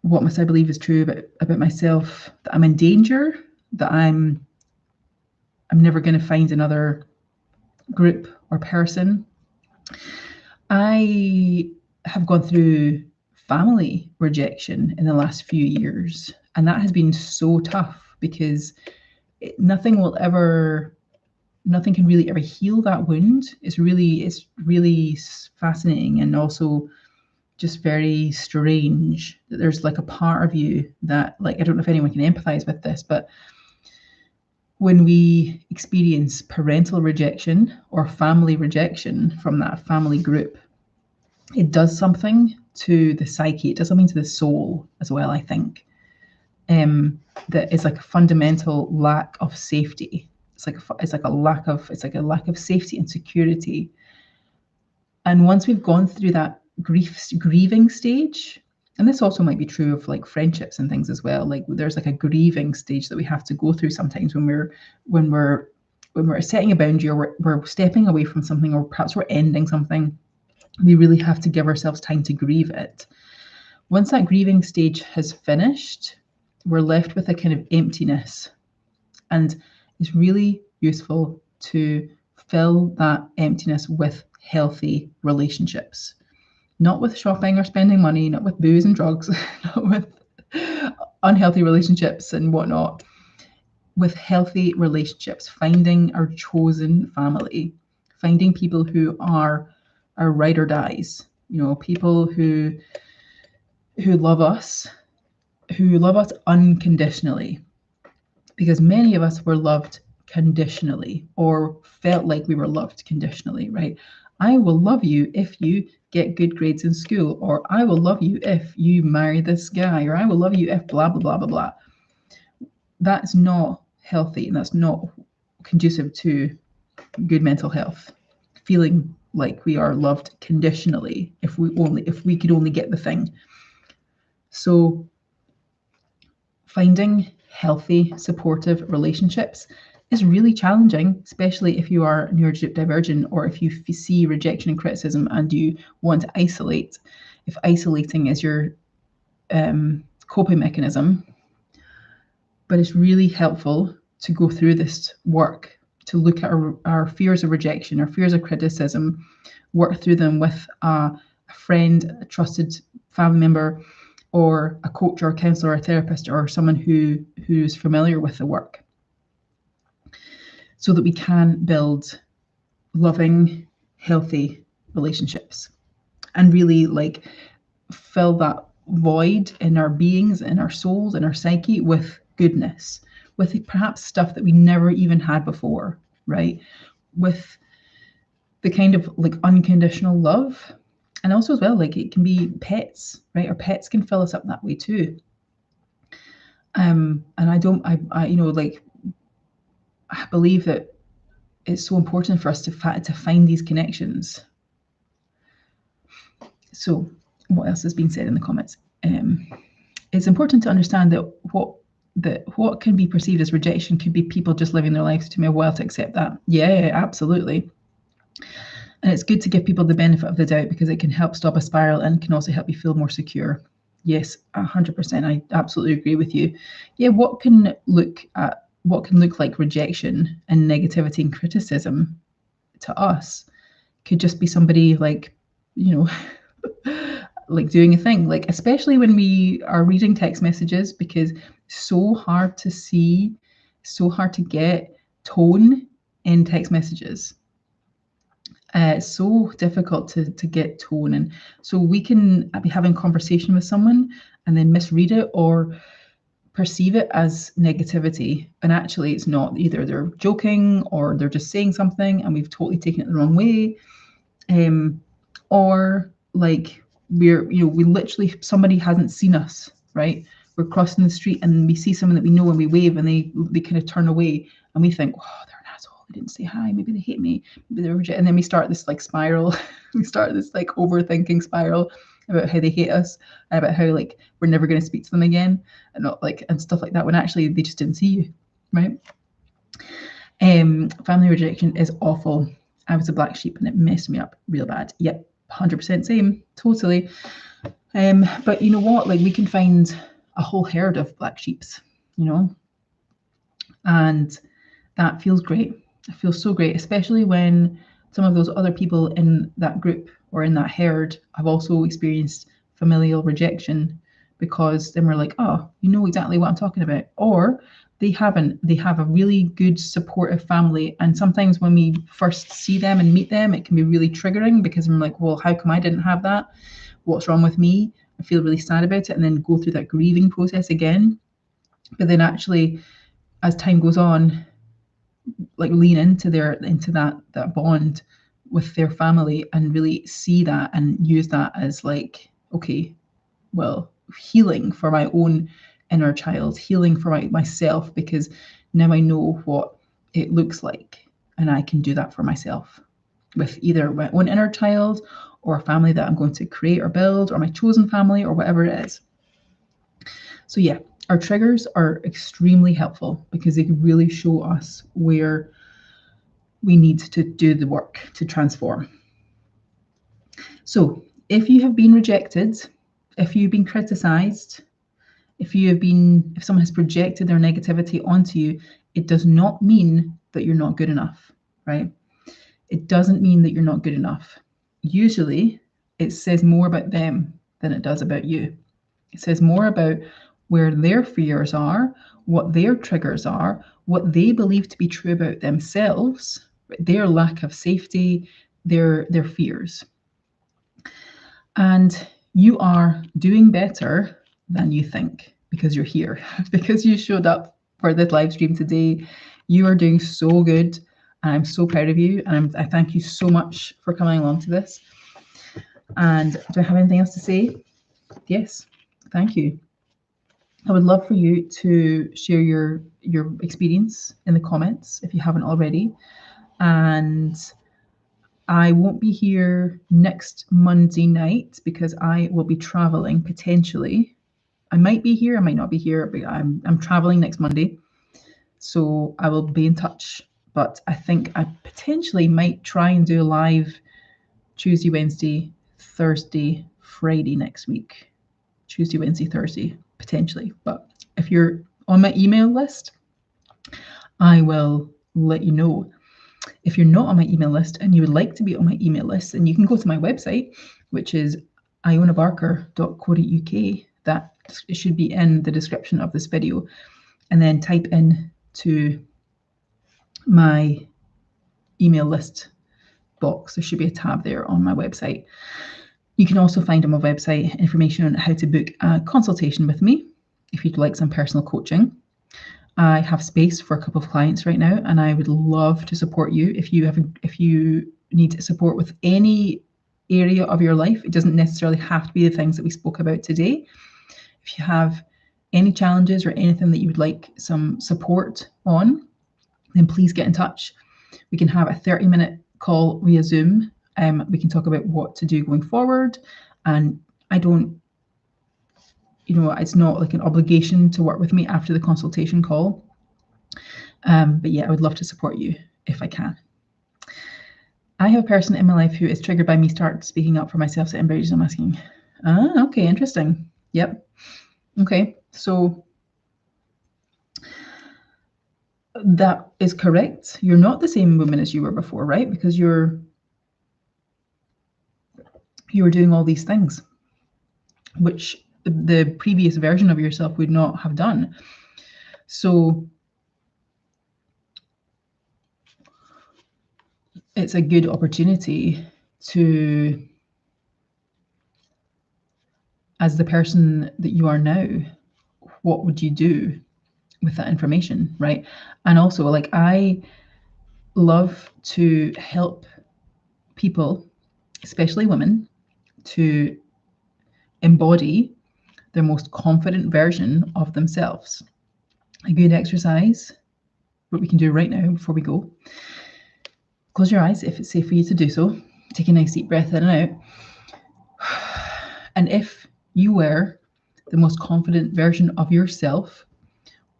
What must I believe is true about myself? That I'm in danger, that I'm never going to find another group or person. I have gone through family rejection in the last few years, and that has been so tough, because nothing can really ever heal that wound. It's really fascinating, and also just very strange that there's like a part of you that, like, I don't know if anyone can empathize with this, but when we experience parental rejection or family rejection from that family group, it does something to the psyche. It does something to the soul as well, I think. That is like a fundamental lack of safety. It's like a lack of safety and security. And once we've gone through that grieving stage, and this also might be true of like friendships and things as well. Like there's like a grieving stage that we have to go through sometimes when we're setting a boundary, or we're stepping away from something, or perhaps we're ending something. We really have to give ourselves time to grieve it. Once that grieving stage has finished, we're left with a kind of emptiness. And it's really useful to fill that emptiness with healthy relationships. Not with shopping or spending money, not with booze and drugs, not with unhealthy relationships and whatnot. With healthy relationships, finding our chosen family, finding people who are our ride or dies, people who love us unconditionally. Because many of us were loved conditionally, or felt like we were loved conditionally, right? I will love you if you get good grades in school, or I will love you if you marry this guy, or I will love you if blah, blah, blah, blah, blah. That's not healthy, and that's not conducive to good mental health. Feeling like we are loved conditionally if we could only get the thing. So finding healthy, supportive relationships is really challenging, especially if you are neurodivergent, or if you see rejection and criticism and you want to isolate. If isolating is your coping mechanism, but it's really helpful to go through this work, to look at our fears of rejection, our fears of criticism, work through them with a friend, a trusted family member, or a coach or a counselor or a therapist, or someone who's familiar with the work, so that we can build loving, healthy relationships and really like fill that void in our beings, in our souls, in our psyche with goodness, with perhaps stuff that we never even had before, right? With the kind of like unconditional love. And also as well, like it can be pets, right? Our pets can fill us up that way too. And I believe that it's so important for us to find these connections. So what else has been said in the comments? It's important to understand that what can be perceived as rejection could be people just living their lives. To me, well, to accept that. Yeah, absolutely. And it's good to give people the benefit of the doubt, because it can help stop a spiral and can also help you feel more secure. Yes, 100%. I absolutely agree with you. Yeah, what can look like rejection and negativity and criticism to us could just be somebody like, like doing a thing, like especially when we are reading text messages, because it's so hard to see, so hard to get tone in text messages. It's so difficult to get tone, and so we can be having conversation with someone and then misread it or perceive it as negativity, and actually it's not. Either they're joking or they're just saying something and we've totally taken it the wrong way, or like we literally, somebody hasn't seen us, right? We're crossing the street and we see someone that we know and we wave, and they kind of turn away and we think, oh, they're an asshole, they didn't say hi, maybe they hate me, maybe they're rejected. And then we start this like spiral we start this like overthinking spiral about how they hate us, and about how like we're never going to speak to them again, and not like, and stuff like that, when actually they just didn't see you, right? Family rejection is awful. I was a black sheep and it messed me up real bad. Yep, 100% same, totally. But you know what, like we can find a whole herd of black sheeps, and that feels great. It feels so great, especially when some of those other people in that group or in that herd have also experienced familial rejection, because then we're like, oh, you know exactly what I'm talking about. Or they haven't. They have a really good supportive family, and sometimes when we first see them and meet them, it can be really triggering, because I'm like, well, how come I didn't have that? What's wrong with me? I feel really sad about it, and then go through that grieving process again. But then actually, as time goes on, like lean into that bond with their family and really see that and use that as like, okay, well, healing for my own inner child, healing for myself, because now I know what it looks like and I can do that for myself with either my own inner child or a family that I'm going to create or build, or my chosen family, or whatever it is. So yeah, our triggers are extremely helpful because they can really show us where we need to do the work to transform. So if you have been rejected, if you've been criticized, if someone has projected their negativity onto you, it does not mean that you're not good enough, right? It doesn't mean that you're not good enough. Usually, it says more about them than it does about you. It says more about where their fears are, what their triggers are, what they believe to be true about themselves, their lack of safety, their fears. And you are doing better than you think because you're here, because you showed up for this live stream today. You are doing so good. And I'm so proud of you. And I thank you so much for coming along to this. And do I have anything else to say? Yes, thank you. I would love for you to share your experience in the comments if you haven't already. And I won't be here next Monday night because I will be traveling potentially. I might be here, I might not be here, but I'm traveling next Monday. So I will be in touch. But I think I potentially might try and do a live Tuesday, Wednesday, Thursday, Friday next week. Tuesday, Wednesday, Thursday, potentially. But if you're on my email list, I will let you know. If you're not on my email list and you would like to be on my email list, then you can go to my website, which is ionabarker.co.uk. That should be in the description of this video. And then type in to my email list box. There should be a tab there on my website. You can also find on my website information on how to book a consultation with me if you'd like some personal coaching. I have space for a couple of clients right now, and I would love to support you if you need support with any area of your life. It doesn't necessarily have to be the things that we spoke about today. If you have any challenges or anything that you would like some support on, then please get in touch. We can have a 30-minute call via Zoom. We can talk about what to do going forward. And I don't, it's not like an obligation to work with me after the consultation call. But yeah, I would love to support you if I can. I have a person in my life who is triggered by me start speaking up for myself. So everybody's asking. Okay, interesting. Yep. Okay, so that is correct. You're not the same woman as you were before, right? Because you were doing all these things, which the previous version of yourself would not have done. So it's a good opportunity to, as the person that you are now, what would you do with that information, right? And also, like, I love to help people, especially women, to embody their most confident version of themselves. A good exercise, what we can do right now before we go. Close your eyes if it's safe for you to do so. Take a nice deep breath in and out. And if you were the most confident version of yourself,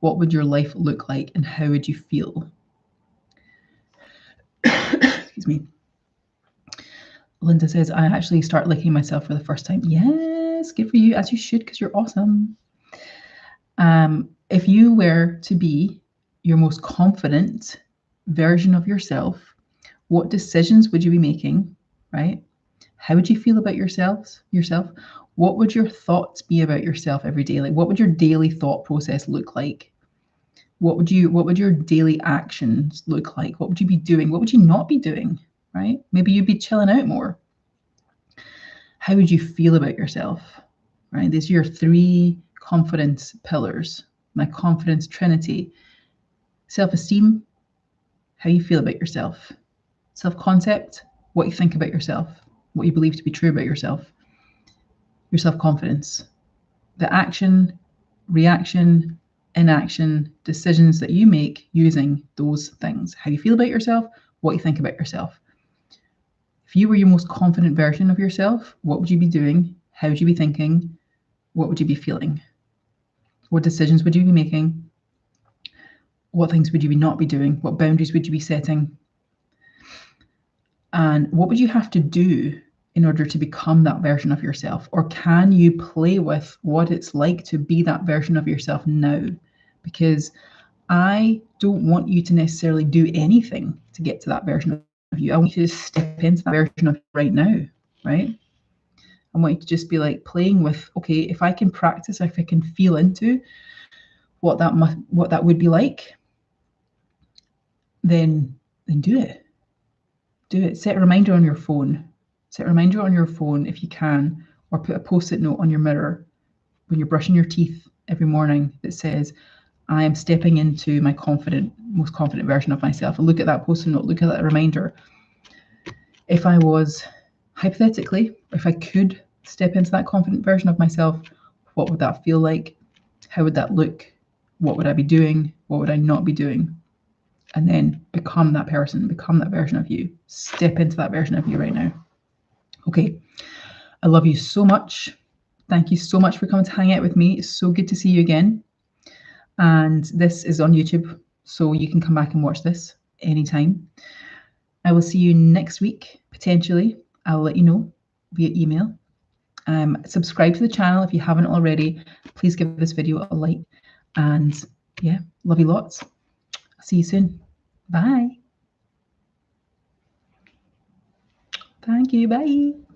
what would your life look like and how would you feel? Excuse me. Linda says, I actually start licking myself for the first time. Yes, good for you, as you should, because you're awesome. If you were to be your most confident version of yourself, what decisions would you be making, right? How would you feel about yourself? What would your thoughts be about yourself every day? Like, what would your daily thought process look like? What would your daily actions look like? What would you be doing? What would you not be doing, right? Maybe you'd be chilling out more. How would you feel about yourself, right? These are your 3 confidence pillars, my confidence trinity. Self-esteem, how you feel about yourself. Self-concept, what you think about yourself, what you believe to be true about yourself, your self-confidence, the action, reaction, inaction, decisions that you make using those things. How you feel about yourself, what you think about yourself. If you were your most confident version of yourself, what would you be doing? How would you be thinking? What would you be feeling? What decisions would you be making? What things would you not be doing? What boundaries would you be setting? And what would you have to do in order to become that version of yourself? Or can you play with what it's like to be that version of yourself now? Because I don't want you to necessarily do anything to get to that version of you. I want you to just step into that version of you right now, right? I want you to just be like playing with, okay, if I can practice, if I can feel into what that would be like, then do it. Do it. Set a reminder on your phone. Set a reminder on your phone if you can, or put a post-it note on your mirror when you're brushing your teeth every morning that says, I am stepping into my most confident version of myself. And look at that post-it note, look at that reminder. If I was, hypothetically, if I could step into that confident version of myself, what would that feel like? How would that look? What would I be doing? What would I not be doing? And then become that person, become that version of you. Step into that version of you right now. Okay, I love you so much. Thank you so much for coming to hang out with me. It's so good to see you again. And this is on YouTube, so you can come back and watch this anytime. I will see you next week, potentially. I'll let you know via email. Subscribe to the channel if you haven't already. Please give this video a like. And yeah, love you lots. See you soon. Bye. Thank you. Bye.